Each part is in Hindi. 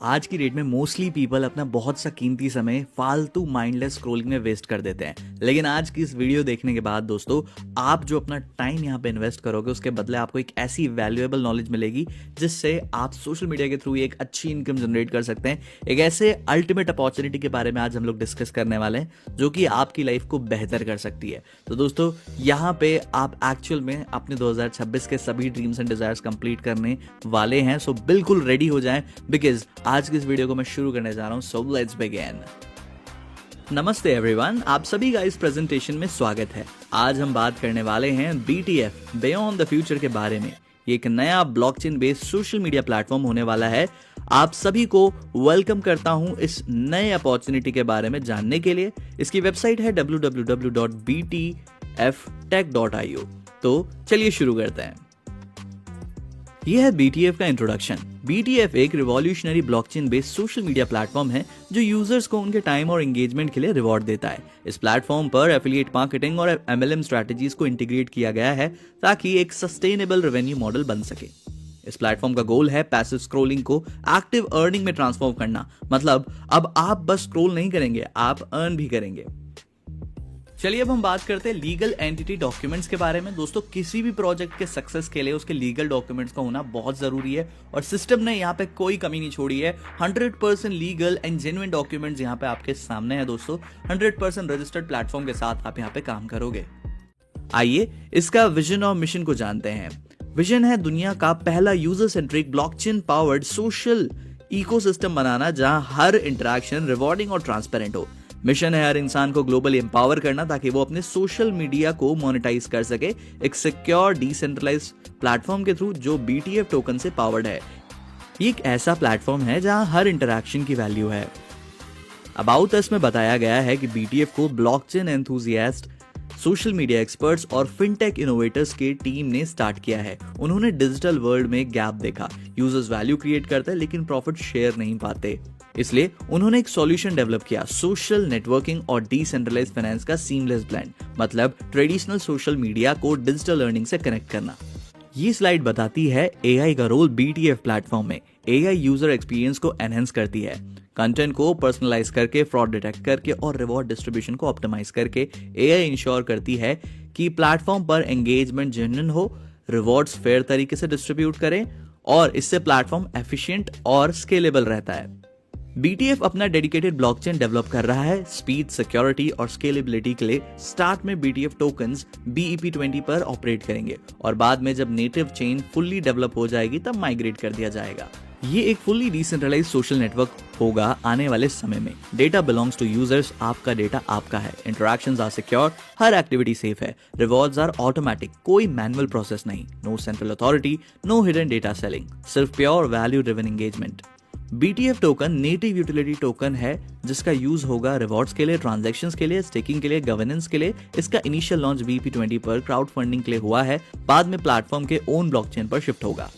आज की डेट में मोस्टली पीपल अपना बहुत सा कीमती समय फालतू माइंडलेस स्क्रॉलिंग में वेस्ट कर देते हैं। लेकिन आज की इस वीडियो देखने के बाद दोस्तों, आप जो अपना टाइम यहाँ पे इन्वेस्ट करोगे उसके बदले आपको एक ऐसी वैल्यूएबल नॉलेज मिलेगी जिससे आप सोशल मीडिया के थ्रू एक अच्छी इनकम जनरेट कर सकते हैं। एक ऐसे अल्टीमेट अपॉर्चुनिटी के बारे में आज हम लोग डिस्कस करने वाले हैं जो कि आपकी लाइफ को बेहतर कर सकती है। तो दोस्तों, यहाँ पे आप एक्चुअल में अपने 2026 के सभी ड्रीम्स एंड डिजायर्स कंप्लीट करने वाले हैं। सो बिल्कुल रेडी हो जाएं, बिकॉज आज की इस वीडियो को मैं शुरू करने जा रहा हूं। So let's begin. नमस्ते एवरीवन, आप सभी का इस प्रेजेंटेशन में स्वागत है। आज हम बात करने वाले हैं BTF बियॉन्ड द फ्यूचर के बारे में। ये एक नया blockchain based social media platform होने वाला है। आप सभी को वेलकम करता हूं इस नए अपॉर्चुनिटी के बारे में जानने के लिए। इसकी वेबसाइट है www.btftech.io। तो चलिए शुरू करते हैं। यह है BTF का इंट्रोडक्शन। BTF एक revolutionary blockchain based social media platform है जो यूजर्स को उनके टाइम और एंगेजमेंट के लिए रिवॉर्ड देता है। इस प्लेटफॉर्म पर एफिलिएट मार्केटिंग और MLM स्ट्रेटजीज को इंटीग्रेट किया गया है ताकि एक सस्टेनेबल रेवेन्यू मॉडल बन सके। इस प्लेटफॉर्म का गोल है पैसिव स्क्रोलिंग को एक्टिव अर्निंग में ट्रांसफॉर्म करना। मतलब अब आप बस स्क्रोल नहीं करेंगे, आप अर्न भी करेंगे। चलिए अब हम बात करते हैं लीगल एंटिटी डॉक्यूमेंट्स के बारे में। दोस्तों, किसी भी प्रोजेक्ट के सक्सेस के लिए उसके लीगल डॉक्यूमेंट्स का होना बहुत जरूरी है और सिस्टम ने यहाँ पे कोई कमी नहीं छोड़ी है। 100% लीगल एंड जेन्युइन डॉक्यूमेंट्स यहाँ पे आपके सामने है। दोस्तों, 100% रजिस्टर्ड प्लेटफॉर्म के साथ आप यहाँ पे काम करोगे। आइए इसका विजन और मिशन को जानते हैं। विजन है दुनिया का पहला user centric blockchain powered social ecosystem बनाना जहां हर इंटरेक्शन रिवॉर्डिंग और ट्रांसपेरेंट हो। मिशन है हर इंसान को ग्लोबली एम्पावर करना ताकि वो अपने सोशल मीडिया को मोनेटाइज कर सके एक सिक्योर डिसेंट्रलाइज्ड प्लेटफॉर्म के थ्रू जो BTF टोकन से पावर्ड है। ये एक ऐसा प्लेटफॉर्म है जहां हर इंटरैक्शन की वैल्यू है। अबाउट अस में बताया गया है कि BTF को blockchain enthusiast, social media experts और फिनटेक इनोवेटर्स की टीम ने स्टार्ट किया है। उन्होंने डिजिटल वर्ल्ड में गैप देखा। यूजर्स वैल्यू क्रिएट करते हैं लेकिन प्रॉफिट शेयर नहीं पाते, इसलिए उन्होंने एक सॉल्यूशन डेवलप किया, सोशल नेटवर्किंग और डिसेंट्रलाइज्ड फाइनेंस का सीमलेस ब्लेंड। मतलब ट्रेडिशनल सोशल मीडिया को डिजिटल अर्निंग से कनेक्ट करना। ये स्लाइड बताती है AI का रोल BTF प्लेटफॉर्म में। AI यूजर एक्सपीरियंस को एनहेंस करती है, कंटेंट को पर्सनलाइज करके, फ्रॉड डिटेक्ट करके और रिवॉर्ड डिस्ट्रीब्यूशन को ऑप्टिमाइज करके AI इंश्योर करती है कि प्लेटफॉर्म पर एंगेजमेंट जेन्युइन हो, रिवॉर्ड्स फेयर तरीके से डिस्ट्रीब्यूट करें और इससे प्लेटफॉर्म एफिशिएंट और स्केलेबल रहता है। BTF अपना डेडिकेटेड ब्लॉकचेन डेवलप कर रहा है स्पीड, सिक्योरिटी और स्केलेबिलिटी के लिए। स्टार्ट में BTF टोकन्स BEP20 पर ऑपरेट करेंगे और बाद में जब नेटिव चेन फुल्ली डेवलप हो जाएगी तब माइग्रेट कर दिया जाएगा। ये एक फुल्ली डिसेंट्रलाइज्ड सोशल नेटवर्क होगा आने वाले समय में। डेटा बिलोंग्स टू यूजर्स, आपका डेटा आपका है। इंटरैक्शंस आर सिक्योर, हर एक्टिविटी सेफ है। रिवॉर्ड्स आर ऑटोमेटिक, कोई मैनुअल प्रोसेस नहीं। No central authority, no hidden data selling, सिर्फ pure value driven engagement. BTF token native utility token है जिसका यूज होगा रिवॉर्ड्स के लिए, ट्रांजैक्शंस के लिए, स्टेकिंग के लिए, गवर्नेंस के लिए। इसका इनिशियल लॉन्च BEP20 पर क्राउड फंडिंग के लिए हुआ है, बाद में प्लेटफॉर्म के ओन ब्लॉकचेन पर शिफ्ट होगा।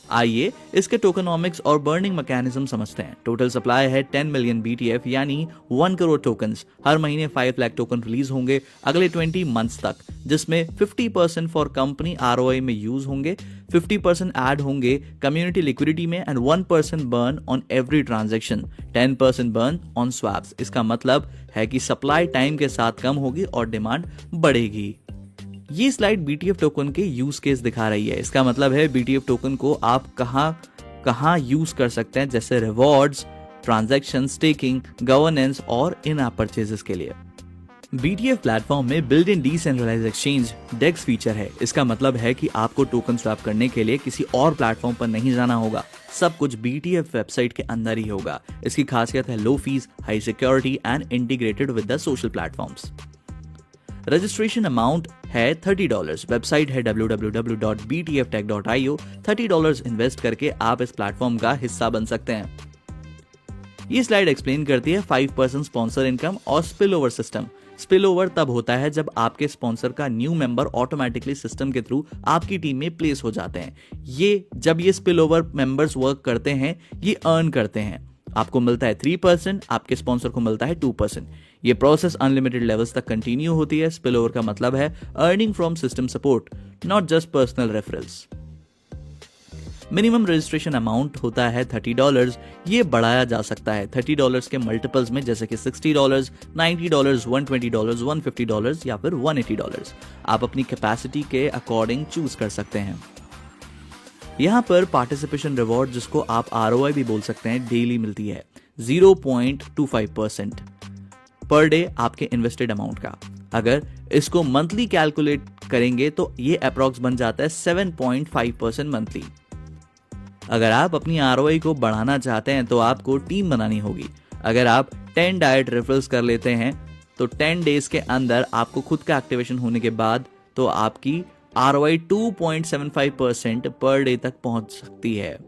आइए इसके टोकनॉमिक्स और बर्निंग मैकेनिज्म समझते हैं। टोटल सप्लाई है 10 मिलियन BTF यानी 1 करोड़ टोकन्स। हर महीने 5 लाख टोकन रिलीज होंगे अगले 20 मंथ्स तक, जिसमें 50% फॉर कंपनी ROI में यूज होंगे, 50% ऐड होंगे कम्युनिटी लिक्विडिटी में and 1% burn on every transaction, 10% burn on swaps. इसका मतलब है कि सप्लाई टाइम के साथ कम होगी और डिमांड बढ़ेगी। ये स्लाइड BTF टोकन के यूज केस दिखा रही है। इसका मतलब है BTF टोकन को आप कहां यूज कर सकते हैं, जैसे रिवॉर्ड्स, ट्रांजैक्शन, स्टेकिंग, गवर्नेंस और इन ऐप परचेजेस के लिए। BTF प्लेटफॉर्म में built in decentralised exchange DEX feature है। इसका मतलब है कि आपको टोकन स्वैप करने के लिए किसी और प्लेटफॉर्म पर नहीं जाना होगा। सब कुछ BTF वेबसाइट के अंदर ही होगा। इसकी खासियत है low fees, high security and integrated with the social platforms. Registration amount है $30। वेबसाइट है www.btftech.io। $30 इन्वेस्ट करके आप इस प्लेटफॉर्म का हिस्सा बन सकते हैं। ये स्लाइड एक्सप्लेन करती है 5% स्पॉन्सर इनकम और spill over system. Spill over तब होता है जब आपके स्पॉन्सर का न्यू मेंबर ऑटोमेटिकली सिस्टम के थ्रू आपकी टीम में प्लेस हो जाते हैं। जब ये स्पिल ओवर मेंबर्स वर्क करते हैं, ये अर्न करते हैं। आपको मिलता है 3%, आपके स्पॉन्सर को मिलता है 2%। ये प्रोसेस अनलिमिटेड लेवल्स तक कंटिन्यू होती है। स्पिल ओवर का मतलब है earning from system support, not just personal referrals. Minimum registration amount होता है $30। ये बढ़ाया जा सकता है $30 के मल्टीपल्स में, जैसे कि $60, $90, $120, $150 या फिर $180। आप अपनी कैपेसिटी के अकॉर्डिंग चूज कर सकते हैं। यहाँ पर पार्टिसिपेशन रिवॉर्ड, जिसको आप ROI भी बोल सकते हैं, डेली मिलती है 0.25% पर डे आपके इन्वेस्टेड अमाउंट का। अगर इसको मंथली कैलकुलेट करेंगे तो ये अप्रॉक्स बन जाता है 7.5% मंथली। अगर आप अपनी ROI को बढ़ाना चाहते हैं तो आपको टीम बनानी होगी। अगर आप 10 डाइट रेफरल्स कर लेते हैं तो 10 डेज के अंदर आपको खुद का एक्टिवेशन होने के बाद तो आपकी ROI 2.75% पर डे तक पहुंच सकती है।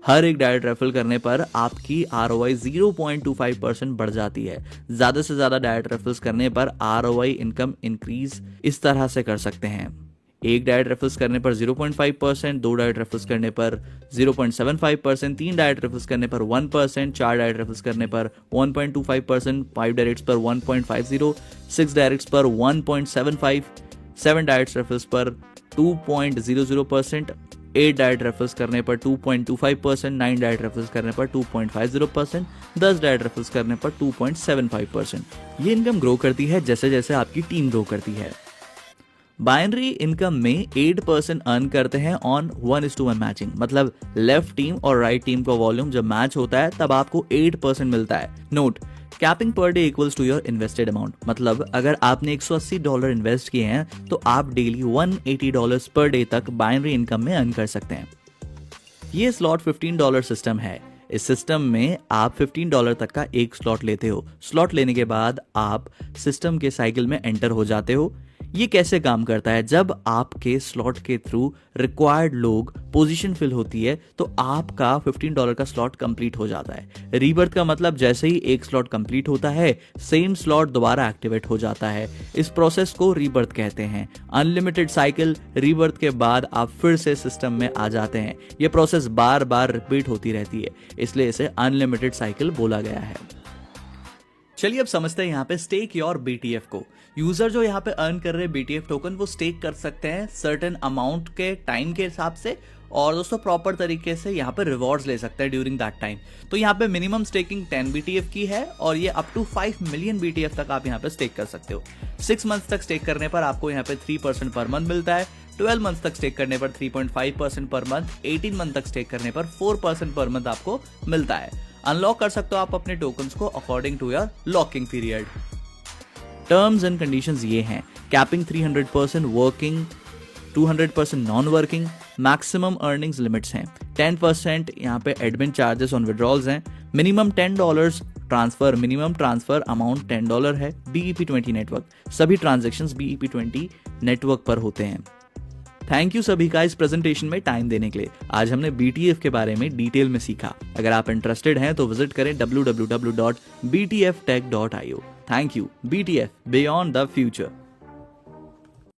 हर एक डाइट रेफरल करने पर आपकी ROI 0.25% बढ़ जाती है। ज्यादा से ज्यादा डाइट रेफरल्स करने पर ROI इनकम इंक्रीज इस तरह से कर सकते हैं। एक डाइट रेफरल्स करने पर 0.5%, 2 डाइट रेफरल्स करने पर 0.75%, 3 डाइट रेफरल्स करने पर 1%, 4 डाइट रेफरल्स करने पर 1.25%, 5 डायरेक्ट्स पर 1.50, 6 डायरेक्ट्स पर 1.75, 7 डाइट रेफरल्स पर 2.00%, 8 डाइट रेफरल्स करने पर 2.25%, 9 डाइट रेफरल्स करने पर 2.50%, 10 डाइट रेफरल्स करने पर 2.75%। ये इनकम ग्रो करती है जैसे जैसे आपकी टीम ग्रो करती है। बाइनरी इनकम में 8% अर्न करते हैं ऑन 1:1 मैचिंग, मतलब लेफ्ट टीम और राइट टीम का वॉल्यूम जब मैच होता है तब आपको 8% मिलता है। Note, capping per day equals to your invested amount, मतलब अगर आपने $180 इन्वेस्ट किए हैं तो आप डेली $180 पर डे तक बाइनरी इनकम में अर्न कर सकते हैं। ये स्लॉट $15 सिस्टम है। इस सिस्टम में आप $15 तक का एक स्लॉट लेते हो। स्लॉट लेने के बाद आप सिस्टम के साइकिल में एंटर हो जाते हो। ये कैसे काम करता है? जब आपके स्लॉट के थ्रू रिक्वायर्ड लोग पोजीशन फिल होती है तो आपका $15 का स्लॉट कंप्लीट हो जाता है। रीबर्थ का मतलब जैसे ही एक स्लॉट कंप्लीट होता है सेम स्लॉट दोबारा एक्टिवेट हो जाता है। इस प्रोसेस को रीबर्थ कहते हैं। अनलिमिटेड साइकिल, रीबर्थ के बाद आप फिर से सिस्टम में आ जाते हैं। यह प्रोसेस बार बार रिपीट होती रहती है, इसलिए इसे अनलिमिटेड साइकिल बोला गया है। चलिए अब समझते हैं यहाँ पे स्टेक योर BTF को। यूजर जो यहाँ पे अर्न कर रहे हैं BTF टोकन, वो स्टेक कर सकते हैं सर्टेन अमाउंट के टाइम के हिसाब से, और दोस्तों प्रॉपर तरीके से यहाँ पे रिवॉर्ड्स ले सकते हैं ड्यूरिंग दैट टाइम। तो यहाँ पे मिनिमम स्टेकिंग 10 BTF की है और ये अप टू 5 मिलियन BTF तक आप यहाँ पे स्टेक कर सकते हो। 6 मंथ्स तक स्टेक करने पर आपको यहाँ पे 3% पर मंथ मिलता है। 12 मंथ्स तक स्टेक करने पर 3.5% पर मंथ। 18 मंथ तक स्टेक करने पर 4% पर मंथ आपको मिलता है। अनलॉक कर सकते हो आप अपने टोकन्स को according to your locking period. Terms and conditions ये हैं: capping 300%, working 200% non working, maximum earnings limits हैं। 10% यहाँ पे एडमिन चार्जेस ऑन विड्रॉल्स हैं। Minimum $10 transfer, minimum transfer amount $10 है। BEP20 नेटवर्क, सभी ट्रांजेक्शन्स BEP20 नेटवर्क पर होते हैं। थैंक यू सभी का इस प्रेजेंटेशन में टाइम देने के लिए। आज हमने BTF के बारे में डिटेल में सीखा। अगर आप इंटरेस्टेड हैं तो विजिट करें www.btftech.io। Thank you. BTF, beyond the future.